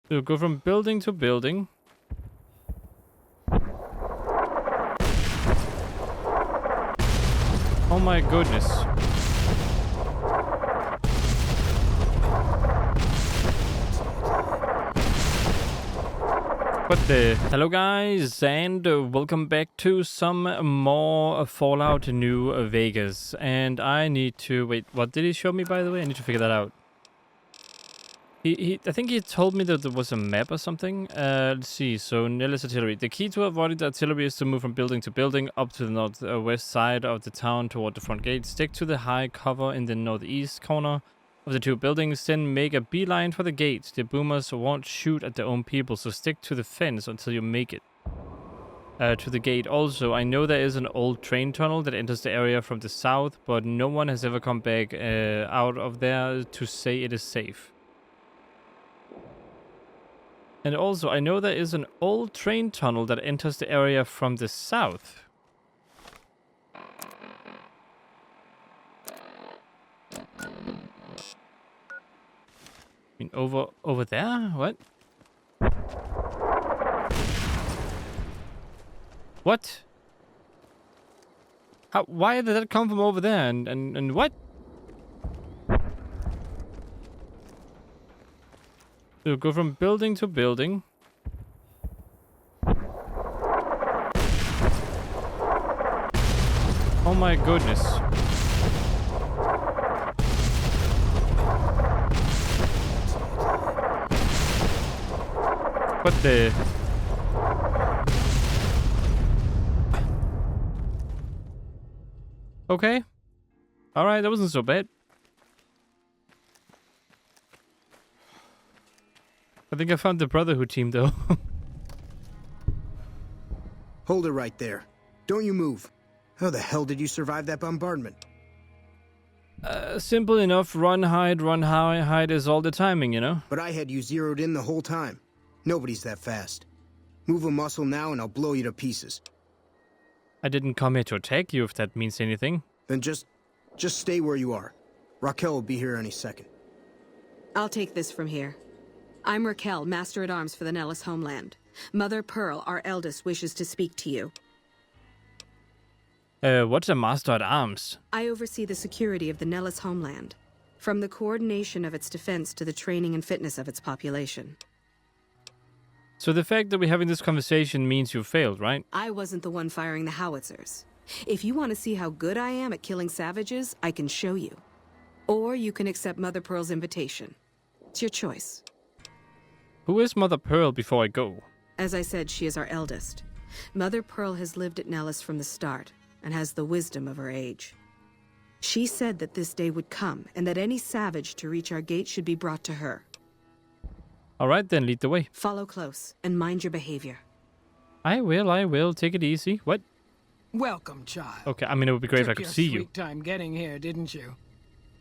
So go from building to building. Oh my goodness. What the? Hello guys, and welcome back to some more Fallout New Vegas. And I need to... Wait, what did he show me, by the way? I need to figure that out. I think he told me that there was a map or something. Let's see. So, Nellis Artillery. The key to avoiding the artillery is to move from building to building up to the northwest side of the town toward the front gate. Stick to the high cover in the northeast corner of the two buildings, then make a beeline for the gate. The boomers won't shoot at their own people, so stick to the fence until you make it to the gate. Also, I know there is an old train tunnel that enters the area from the south, but no one has ever come back out of there to say it is safe. And also, I know there is an old train tunnel that enters the area from the south. I mean, over there? What? What? How? Why did that come from over there? And what? So go from building to building. Oh my goodness. What the? Okay. Alright, that wasn't so bad. I think I found the Brotherhood team, though. Hold it right there. Don't you move. How the hell did you survive that bombardment? Simple enough. Run, hide is all the timing, you know? But I had you zeroed in the whole time. Nobody's that fast. Move a muscle now and I'll blow you to pieces. I didn't come here to attack you, if that means anything. Then just stay where you are. Raquel will be here any second. I'll take this from here. I'm Raquel, Master-at-Arms for the Nellis homeland. Mother Pearl, our eldest, wishes to speak to you. What's a Master-at-Arms? I oversee the security of the Nellis homeland, from the coordination of its defense to the training and fitness of its population. So the fact that we're having this conversation means you failed, right? I wasn't the one firing the howitzers. If you want to see how good I am at killing savages, I can show you. Or you can accept Mother Pearl's invitation. It's your choice. Who is Mother Pearl before I go? As I said, she is our eldest. Mother Pearl has lived at Nellis from the start, and has the wisdom of her age. She said that this day would come, and that any savage to reach our gate should be brought to her. Alright then, lead the way. Follow close, and mind your behavior. I will. Take it easy. What? Welcome, child. Okay, I mean, it would be great if I could see you. Took your sweet time getting here, didn't you?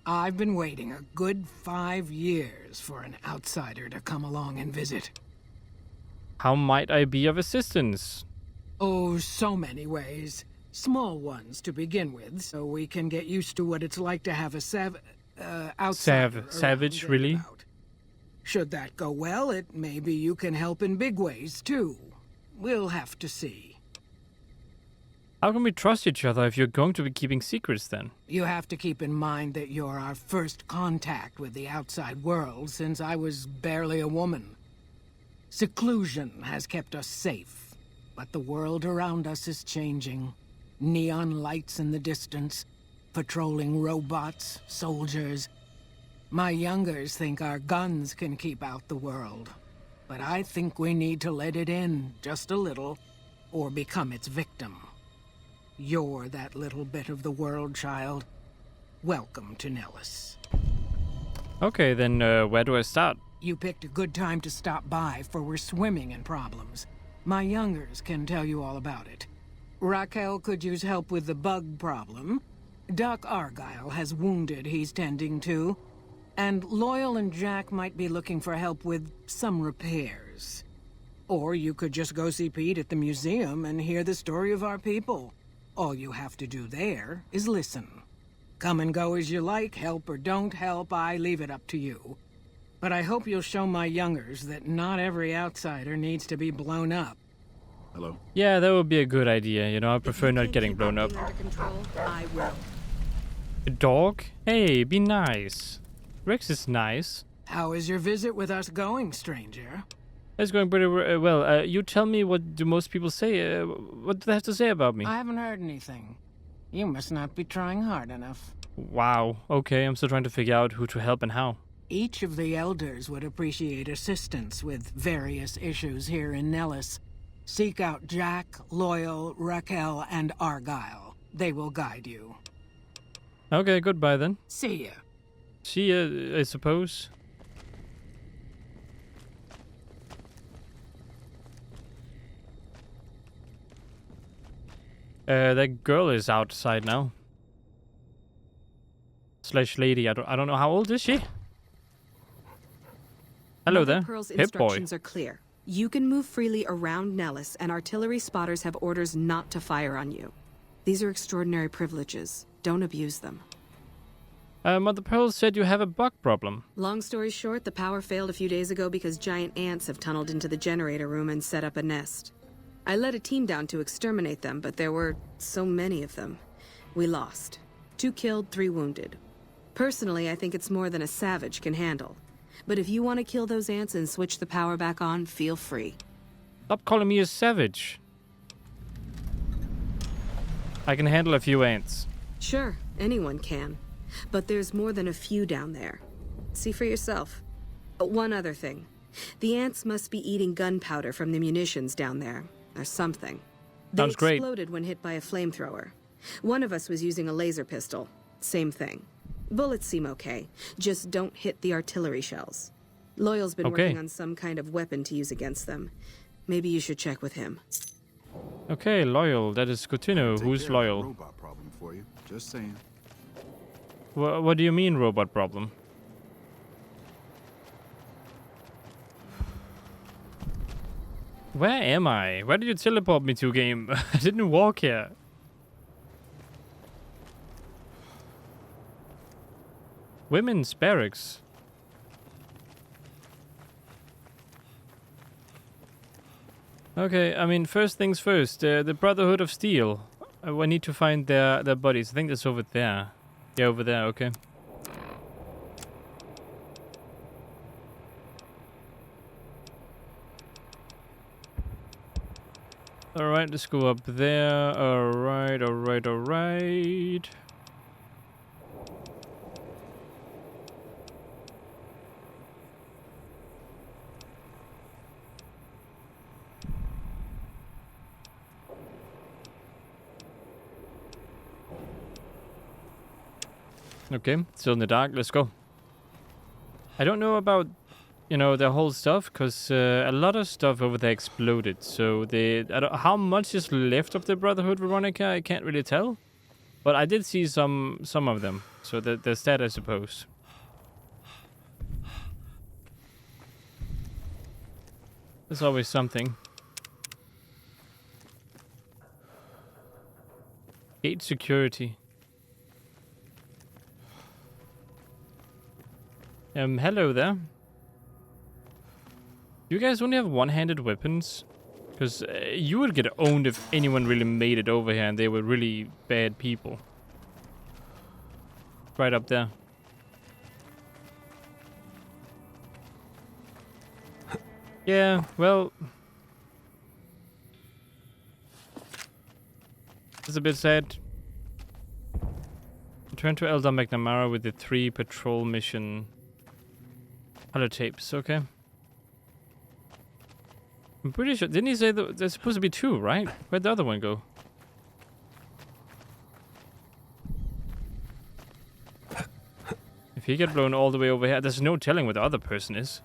I've been waiting a good 5 years for an outsider to come along and visit. How might I be of assistance? Oh, so many ways. Small ones to begin with, so we can get used to what it's like to have a outsider savage, around really? about. Should that go well, maybe you can help in big ways, too. We'll have to see. How can we trust each other if you're going to be keeping secrets then? You have to keep in mind that you're our first contact with the outside world since I was barely a woman. Seclusion has kept us safe, but the world around us is changing. Neon lights in the distance, patrolling robots, soldiers. My youngers think our guns can keep out the world, but I think we need to let it in just a little, or become its victim. You're that little bit of the world, child. Welcome to Nellis. Okay, then where do I start? You picked a good time to stop by, for we're swimming in problems. My youngers can tell you all about it. Raquel could use help with the bug problem. Doc Argyle has wounded he's tending to. And Loyal and Jack might be looking for help with some repairs. Or you could just go see Pete at the museum and hear the story of our people. All you have to do there is listen. Come and go as you like, help or don't help, I leave it up to you. But I hope you'll show my youngers that not every outsider needs to be blown up. Hello? Yeah, that would be a good idea. You know, I prefer not getting blown up. Under control, I will. A dog? Hey, be nice. Rex is nice. How is your visit with us going, stranger? It's going pretty well. You tell me, what do most people say? What do they have to say about me? I haven't heard anything. You must not be trying hard enough. Wow. Okay, I'm still trying to figure out who to help and how. Each of the elders would appreciate assistance with various issues here in Nellis. Seek out Jack, Loyal, Raquel, and Argyle. They will guide you. Okay, goodbye then. See ya. See ya, I suppose. That girl is outside now. Slash lady, I don't know how old is she? Hello Mother there, Pearl's Hip Boy. instructions are clear. You can move freely around Nellis, and artillery spotters have orders not to fire on you. These are extraordinary privileges. Don't abuse them. Mother Pearl said you have a bug problem. Long story short, the power failed a few days ago because giant ants have tunneled into the generator room and set up a nest. I led a team down to exterminate them, but there were so many of them. We lost. 2 killed, 3 wounded. Personally, I think it's more than a savage can handle. But if you want to kill those ants and switch the power back on, feel free. Stop calling me a savage. I can handle a few ants. Sure, anyone can. But there's more than a few down there. See for yourself. One other thing. The ants must be eating gunpowder from the munitions down there, or something. They Sounds great. exploded when hit by a flamethrower. One of us was using a laser pistol. Same thing. Bullets seem okay. Just don't hit the artillery shells. Loyal's been Okay. working on some kind of weapon to use against them. Maybe you should check with him. Okay, Loyal. That is good to know. Take Who's care of that Loyal? robot problem for you. Just saying. What do you mean, robot problem? Where am I? Where did you teleport me to, game? I didn't walk here. Women's barracks. Okay, I mean, first things first. The Brotherhood of Steel. I need to find their bodies. I think that's over there. Yeah, over there. Okay. Alright, let's go up there. Alright. Okay, still in the dark. Let's go. I don't know about, the whole stuff, because a lot of stuff over there exploded. So how much is left of the Brotherhood, Veronica? I can't really tell. But I did see some of them. So there's that, I suppose. There's always something. Gate security. Hello there. You guys only have one-handed weapons? Because you would get owned if anyone really made it over here and they were really bad people. Right up there. Yeah, well... It's a bit sad. Return to Elder McNamara with the 3 patrol mission... Holotapes, okay. I'm pretty sure... Didn't he say that there's supposed to be 2, right? Where'd the other one go? If he get blown all the way over here, there's no telling where the other person is.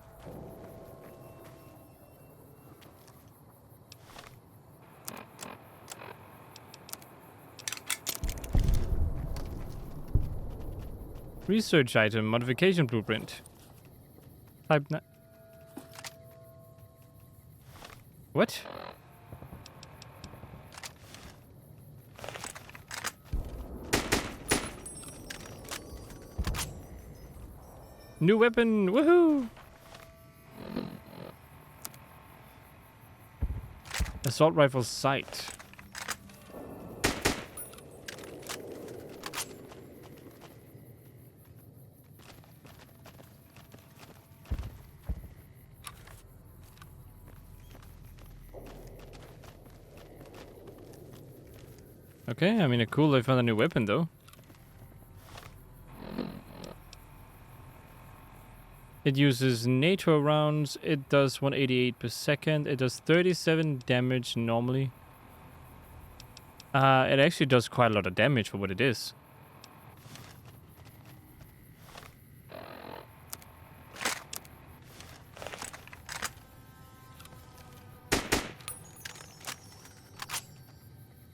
Research item, modification blueprint. Type what? New weapon, woohoo! Assault rifle sight. Okay, I mean, cool. I found a new weapon though. It uses NATO rounds. It does 188 per second. It does 37 damage normally. It actually does quite a lot of damage for what it is.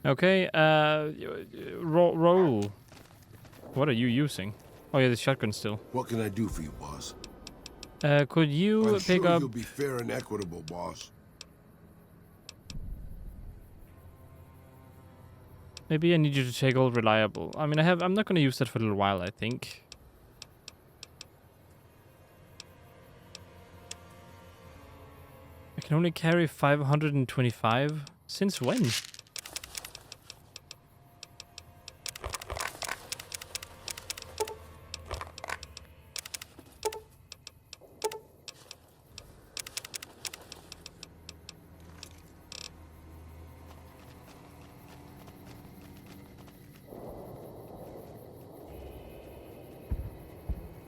Okay, roll. What are you using? Oh yeah, the shotgun still. What can I do for you, boss? Could you I'm pick sure up... you'll be fair and equitable, boss. Maybe I need you to take all reliable. I mean, I'm not gonna use that for a little while, I think. I can only carry 525. Since when?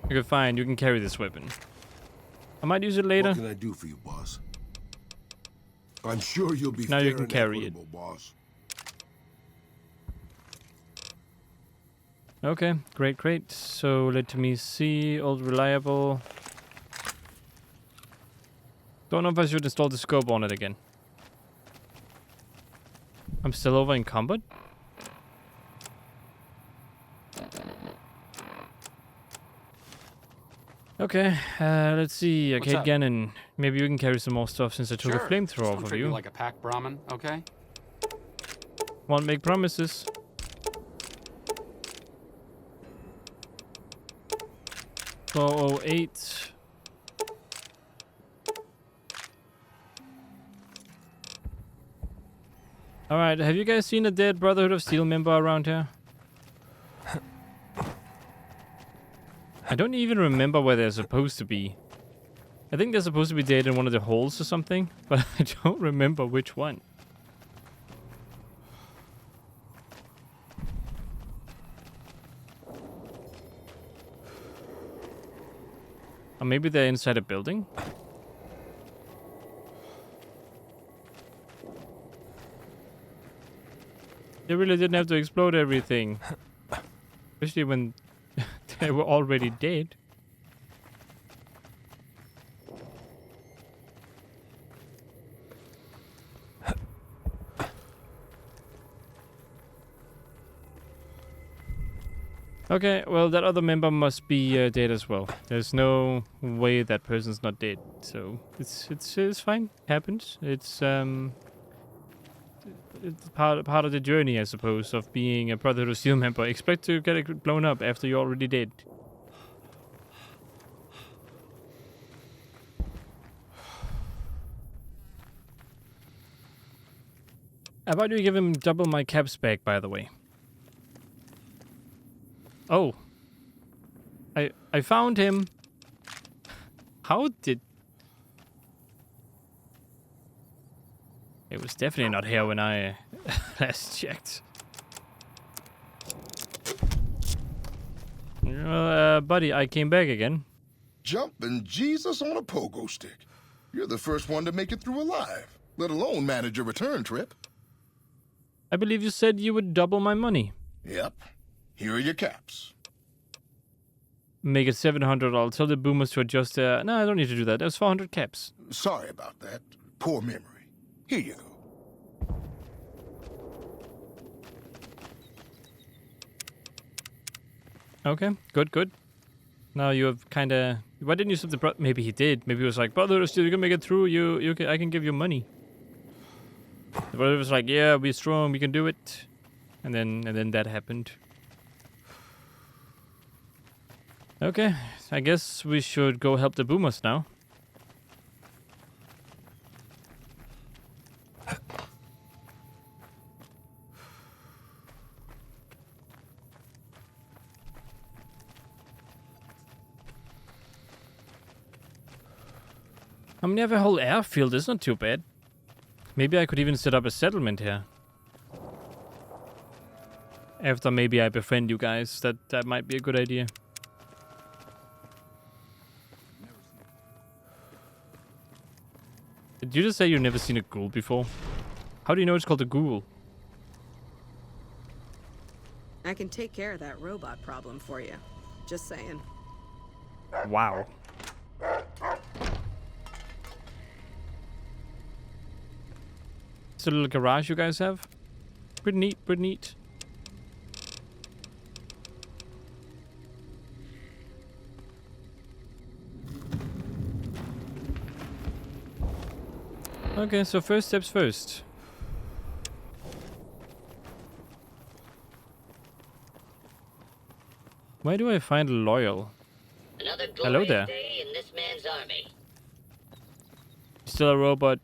Okay, fine. You can carry this weapon. I might use it later. What can I do for you, boss? I'm sure you'll be Now fair you can and carry it. equitable, boss. Okay, great, great. So let me see. Old reliable. Don't know if I should install the scope on it again. I'm still over in combat. Okay, let's see. What's Kate up? Gannon. Maybe you can carry some more stuff since I took a flamethrower Don't off of treat me you. like a pack Brahmin, okay? Won't make promises. $408. Alright, have you guys seen a dead Brotherhood of Steel member around here? I don't even remember where they're supposed to be. I think they're supposed to be dead in one of the holes or something, but I don't remember which one. Or maybe they're inside a building? They really didn't have to explode everything. Especially when they were already dead. Okay, well that other member must be dead as well. There's no way that person's not dead, so it's fine. Happens. It's part of the journey, I suppose, of being a Brotherhood of Steel member. Expect to get it blown up after you're already dead. How about you give him double my caps back, by the way? Oh. I found him. How did... It was definitely not here when I last checked. Buddy, I came back again. Jumping Jesus on a pogo stick. You're the first one to make it through alive, let alone manage a return trip. I believe you said you would double my money. Yep. Here are your caps. Make it 700. I'll tell the boomers to adjust their... No, I don't need to do that. There's 400 caps. Sorry about that. Poor memory. Here you go. Okay, good. Now you have kind of... Why didn't you sub the... Maybe he did. Maybe he was like, Brother, still you can make it through. I can give you money. The brother was like, yeah, we're strong. We can do it. And then that happened. Okay, I guess we should go help the boomers now. mean, we have a whole airfield. It's not too bad. Maybe I could even set up a settlement here. After maybe I befriend you guys. That might be a good idea. Did you just say you've never seen a ghoul before? How do you know it's called a ghoul? I can take care of that robot problem for you. Just saying. Wow. It's a little garage you guys have. Pretty neat, pretty neat. Okay, so first steps first. Why do I find loyal? Another Hello glorious there. day in this man's army. Still a robot.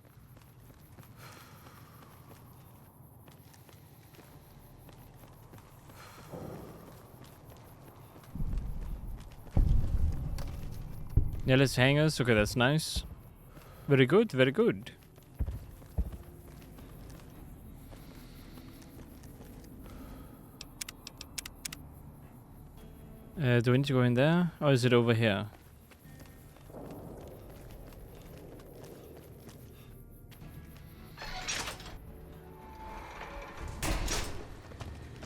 Nellis hangers. Okay, that's nice. Very good, very good. Do we need to go in there? Or is it over here?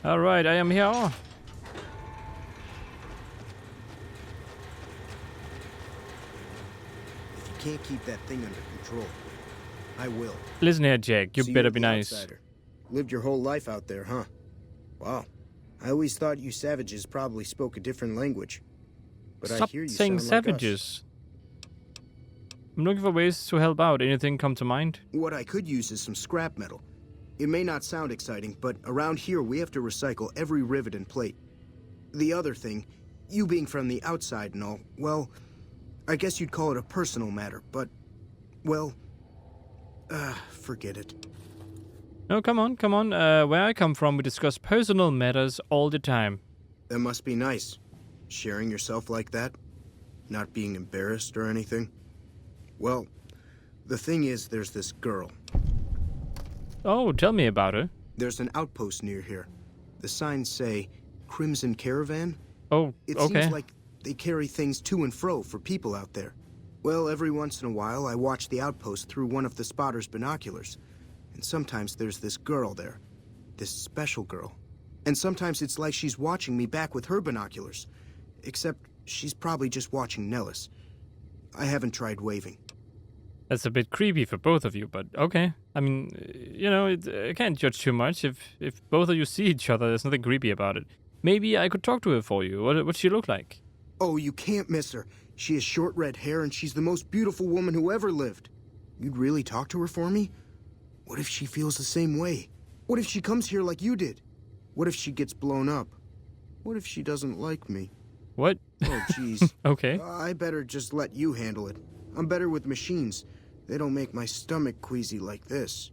Alright, I am here. You can't keep that thing under control. I will. Listen here, Jack. You So better you're be the nice. outsider. Lived your whole life out there, huh? Wow. I always thought you savages probably spoke a different language. But Stop I hear you saying sound like us. savages. I'm looking for ways to help out. Anything come to mind? What I could use is some scrap metal. It may not sound exciting, but around here we have to recycle every rivet and plate. The other thing, you being from the outside and all, well, I guess you'd call it a personal matter, but, well, forget it. No, come on, come on. Where I come from, we discuss personal matters all the time. That must be nice. Sharing yourself like that? Not being embarrassed or anything? Well, the thing is, there's this girl. Oh, tell me about her. There's an outpost near here. The signs say, Crimson Caravan? Oh, It okay. seems like they carry things to and fro for people out there. Well, every once in a while, I watch the outpost through one of the spotter's binoculars. And sometimes there's this girl there. This special girl. And sometimes it's like she's watching me back with her binoculars. Except she's probably just watching Nellis. I haven't tried waving. That's a bit creepy for both of you, but okay. I mean, you know, I can't judge too much. If both of you see each other, there's nothing creepy about it. Maybe I could talk to her for you. What's she look like? Oh, you can't miss her. She has short red hair and she's the most beautiful woman who ever lived. You'd really talk to her for me? What if she feels the same way? What if she comes here like you did? What if she gets blown up? What if she doesn't like me? What? Oh, jeez. Okay. I better just let you handle it. I'm better with machines. They don't make my stomach queasy like this.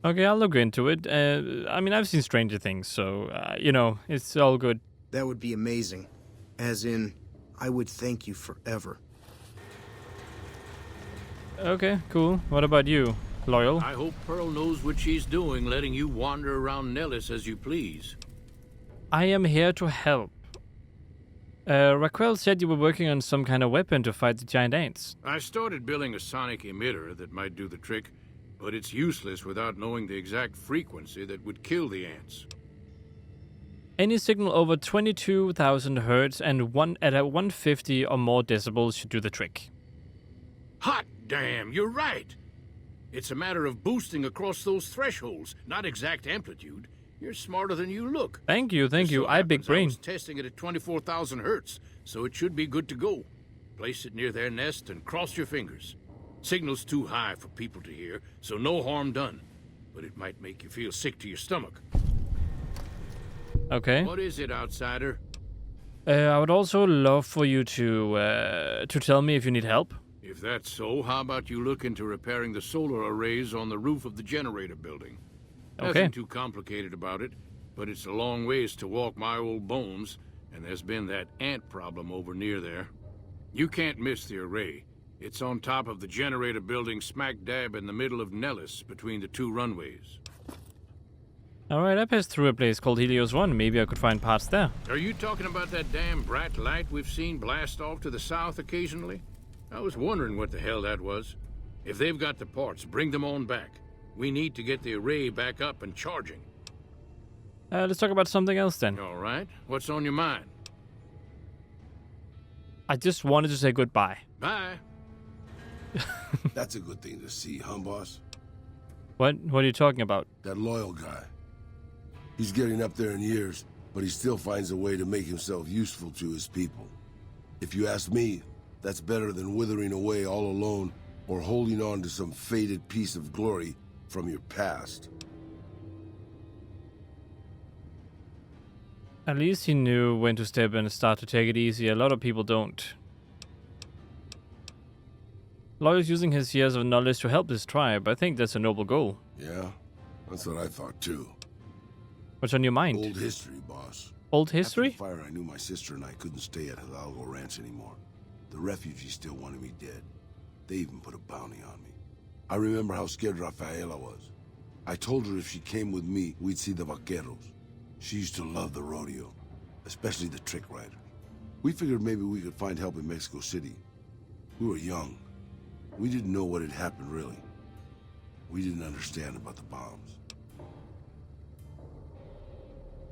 Okay, I'll look into it. I mean, I've seen Stranger Things, so, you know, it's all good. That would be amazing. As in, I would thank you forever. Okay, cool. What about you? Loyal? I hope Pearl knows what she's doing, letting you wander around Nellis as you please. I am here to help. Raquel said you were working on some kind of weapon to fight the giant ants. I started building a sonic emitter that might do the trick, but it's useless without knowing the exact frequency that would kill the ants. Any signal over 22,000 hertz and at 150 or more decibels should do the trick. Hot damn, you're right! It's a matter of boosting across those thresholds, not exact amplitude. You're smarter than you look. Thank you, thank Just you. so I big happens brain. I was testing it at 24,000 hertz, so it should be good to go. Place it near their nest and cross your fingers. Signal's too high for people to hear, so no harm done. But it might make you feel sick to your stomach. Okay. What is it, outsider? I would also love for you to tell me if you need help. If that's so, how about you look into repairing the solar arrays on the roof of the generator building? Okay. Nothing too complicated about it, but it's a long ways to walk my old bones, and there's been that ant problem over near there. You can't miss the array. It's on top of the generator building smack dab in the middle of Nellis, between the two runways. Alright, I passed through a place called Helios 1. Maybe I could find parts there. Are you talking about that damn bright light we've seen blast off to the south occasionally? I was wondering what the hell that was. If they've got the parts, bring them on back. We need to get the array back up and charging. Let's talk about something else then. All right. What's on your mind? I just wanted to say goodbye. Bye. That's a good thing to see, huh, boss? What are you talking about? That loyal guy. He's getting up there in years, but he still finds a way to make himself useful to his people. If you ask me, that's better than withering away all alone or holding on to some faded piece of glory from your past. At least he knew when to step in and start to take it easy. A lot of people don't. Loyal's using his years of knowledge to help his tribe. I think that's a noble goal. Yeah, that's what I thought too. What's on your mind? Old history, boss. Old history? After the fire, I knew my sister and I couldn't stay at Hidalgo Ranch anymore. The refugees still wanted me dead. They even put a bounty on me. I remember how scared Rafaela was. I told her if she came with me, we'd see the vaqueros. She used to love the rodeo, especially the trick riders. We figured maybe we could find help in Mexico City. We were young. We didn't know what had happened, really. We didn't understand about the bombs.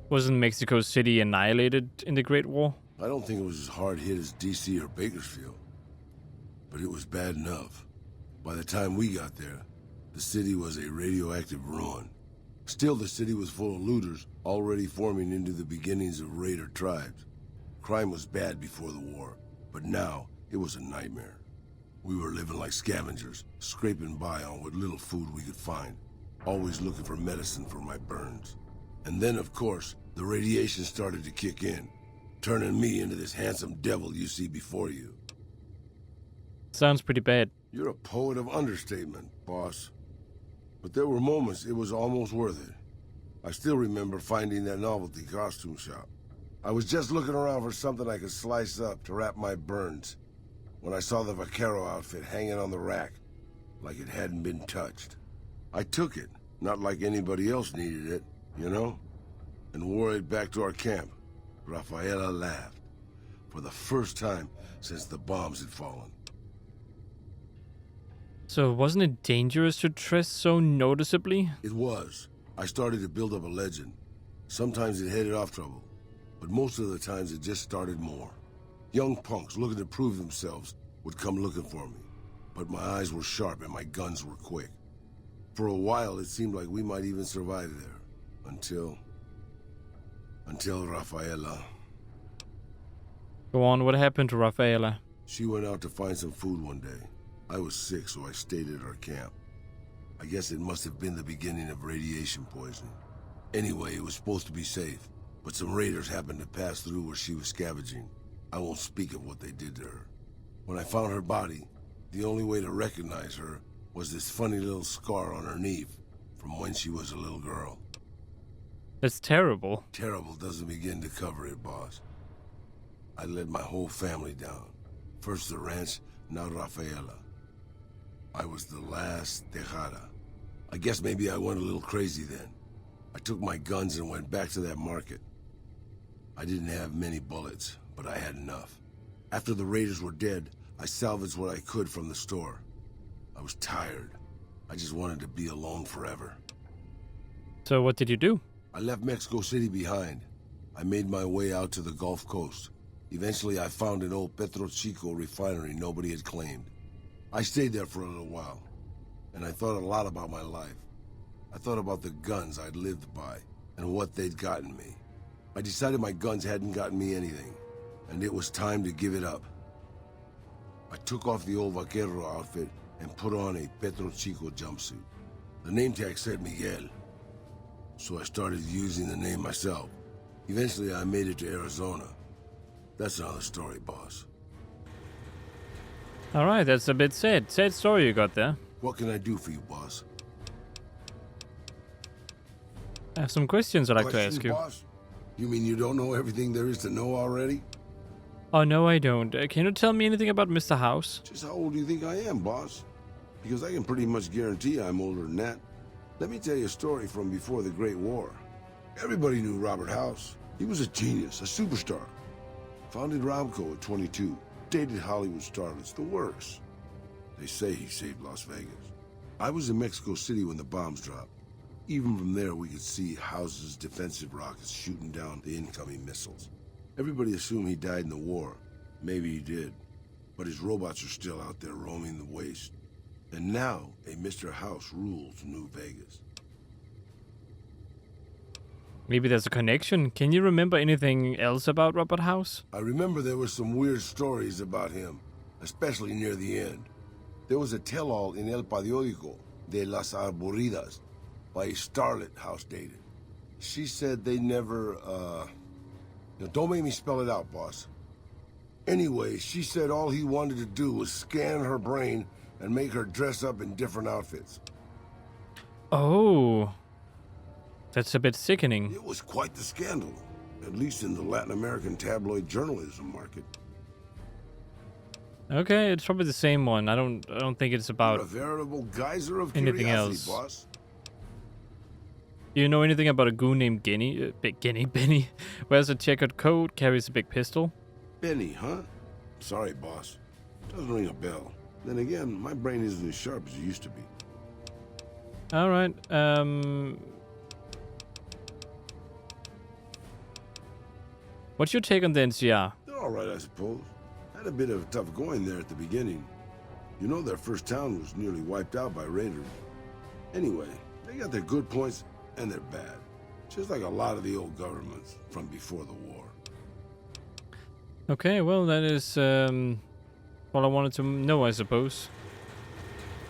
Wasn't Mexico City annihilated in the Great War? I don't think it was as hard hit as D.C. or Bakersfield. But it was bad enough. By the time we got there, the city was a radioactive ruin. Still, the city was full of looters, already forming into the beginnings of raider tribes. Crime was bad before the war, but now it was a nightmare. We were living like scavengers, scraping by on what little food we could find, always looking for medicine for my burns. And then, of course, the radiation started to kick in, turning me into this handsome devil you see before you. Sounds pretty bad. You're a poet of understatement, boss. But there were moments it was almost worth it. I still remember finding that novelty costume shop. I was just looking around for something I could slice up to wrap my burns when I saw the vaquero outfit hanging on the rack, like it hadn't been touched. I took it, not like anybody else needed it, you know, and wore it back to our camp. Rafaela laughed, for the first time since the bombs had fallen. So wasn't it dangerous to dress so noticeably? It was. I started to build up a legend. Sometimes it headed off trouble, but most of the times it just started more. Young punks looking to prove themselves would come looking for me, but my eyes were sharp and my guns were quick. For a while, it seemed like we might even survive there, until Rafaela. Go on, what happened to Rafaela? She went out to find some food one day. I was sick, so I stayed at our camp. I guess it must have been the beginning of radiation poisoning. Anyway, it was supposed to be safe, but some raiders happened to pass through where she was scavenging. I won't speak of what they did to her. When I found her body, the only way to recognize her was this funny little scar on her knee from when she was a little girl. That's terrible. Terrible doesn't begin to cover it, boss. I led my whole family down. First the ranch, now Rafaela. I was the last Tejada. I guess maybe I went a little crazy then. I took my guns and went back to that market. I didn't have many bullets, but I had enough. After the raiders were dead, I salvaged what I could from the store. I was tired. I just wanted to be alone forever. So what did you do? I left Mexico City behind. I made my way out to the Gulf Coast. Eventually, I found an old Petro Chico refinery nobody had claimed. I stayed there for a little while, and I thought a lot about my life. I thought about the guns I'd lived by, and what they'd gotten me. I decided my guns hadn't gotten me anything, and it was time to give it up. I took off the old vaquero outfit and put on a Petro Chico jumpsuit. The name tag said Miguel, so I started using the name myself. Eventually, I made it to Arizona. That's another story, boss. Alright, that's a bit sad. Sad story you got there. What can I do for you, boss? I have some questions I'd like to ask you. Boss? You mean you don't know everything there is to know already? Oh, no, I don't. Can you tell me anything about Mr. House? Just how old do you think I am, boss? Because I can pretty much guarantee I'm older than that. Let me tell you a story from before the Great War. Everybody knew Robert House. He was a genius, a superstar. Founded Romco at 22. Dated Hollywood starlets, the works. They say he saved Las Vegas. I was in Mexico City when the bombs dropped. Even from there, we could see House's defensive rockets shooting down the incoming missiles. Everybody assumed he died in the war. Maybe he did. But his robots are still out there roaming the waste. And now, a Mr. House rules New Vegas. Maybe there's a connection. Can you remember anything else about Robert House? I remember there were some weird stories about him, especially near the end. There was a tell-all in El Periódico de las Arboridas by a starlet House dated. She said they never, don't make me spell it out, boss. Anyway, she said all he wanted to do was scan her brain and make her dress up in different outfits. Oh. That's a bit sickening. It was quite the scandal, at least in the Latin American tabloid journalism market. Okay, it's probably the same one. I don't think it's about a veritable geyser of anything curiosity, else. Boss. Do you know anything about a goon named Benny? Wears a checkered coat, carries a big pistol. Benny, huh? Sorry, boss. Doesn't ring a bell. Then again, my brain isn't as sharp as it used to be. All right. What's your take on the NCR? They're all right, I suppose. Had a bit of a tough going there at the beginning. You know, their first town was nearly wiped out by raiders. Anyway, they got their good points and their bad. Just like a lot of the old governments from before the war. Okay, well, that is all I wanted to know, I suppose.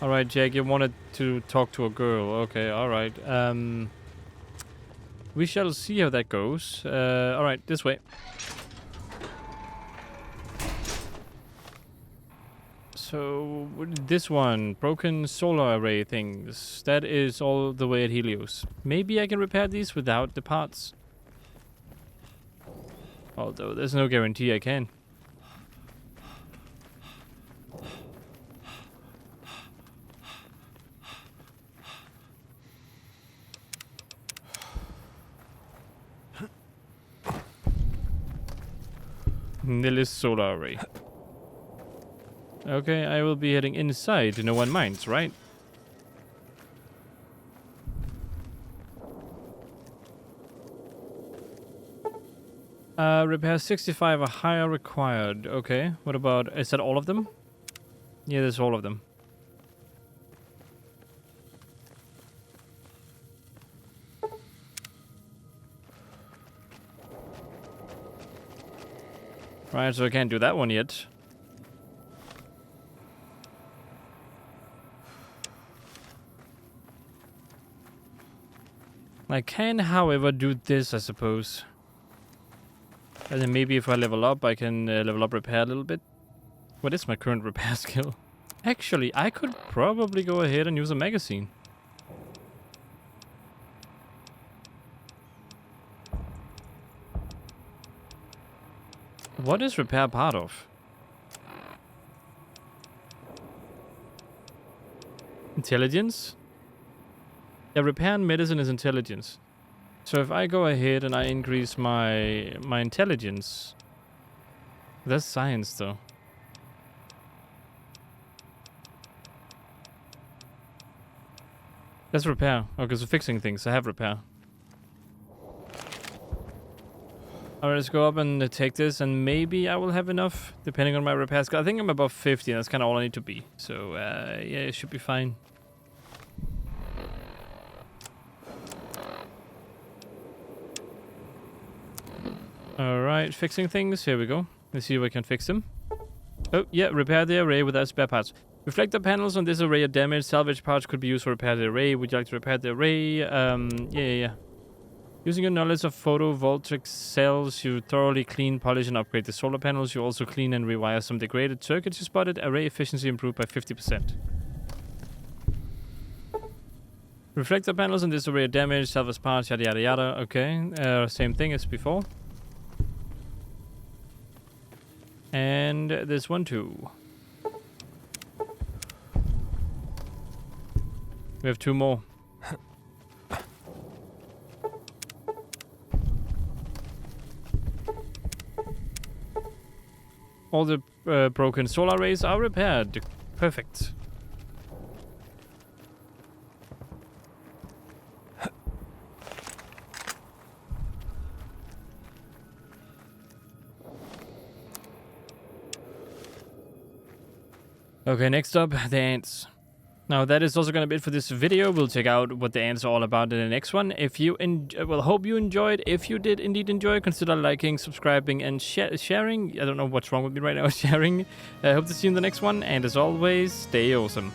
All right, Jack, you wanted to talk to a girl. Okay, all right. We shall see how that goes. All right, this way. So, this one, broken solar array things. That is all the way at Helios. Maybe I can repair these without the parts. Although, there's no guarantee I can. Nillis solar array. Okay, I will be heading inside. No one minds, right? Repair 65 or higher required. Okay, what about... Is that all of them? Yeah, that's all of them. Right, so I can't do that one yet. I can, however, do this, I suppose. And then maybe if I level up, I can level up repair a little bit. What is my current repair skill? Actually, I could probably go ahead and use a magazine. What is repair part of? Intelligence? Yeah, repair and medicine is intelligence. So if I go ahead and I increase my intelligence... That's science, though. That's repair. Okay, so fixing things. I have repair. Alright, let's go up and take this, and maybe I will have enough, depending on my repair skill. I think I'm above 50, and that's kind of all I need to be. So, yeah, it should be fine. Alright, fixing things. Here we go. Let's see if I can fix them. Oh, yeah, repair the array without spare parts. Reflector panels on this array are damaged. Salvage parts could be used for repair the array. Would you like to repair the array? Yeah. Using your knowledge of photovoltaic cells, you thoroughly clean, polish, and upgrade the solar panels. You also clean and rewire some degraded circuits you spotted. Array efficiency improved by 50%. Reflector panels on this array are damaged. Salvage parts, yada yada yada. Okay, same thing as before. and this one too. We have 2 more. All the broken solar arrays are repaired. Perfect. Okay, next up, the ants. Now that is also going to be it for this video. We'll check out what the ants are all about in the next one. If you hope you enjoyed. If you did indeed enjoy, consider liking, subscribing, and sharing. I don't know what's wrong with me right now, sharing. I hope to see you in the next one. And as always, stay awesome.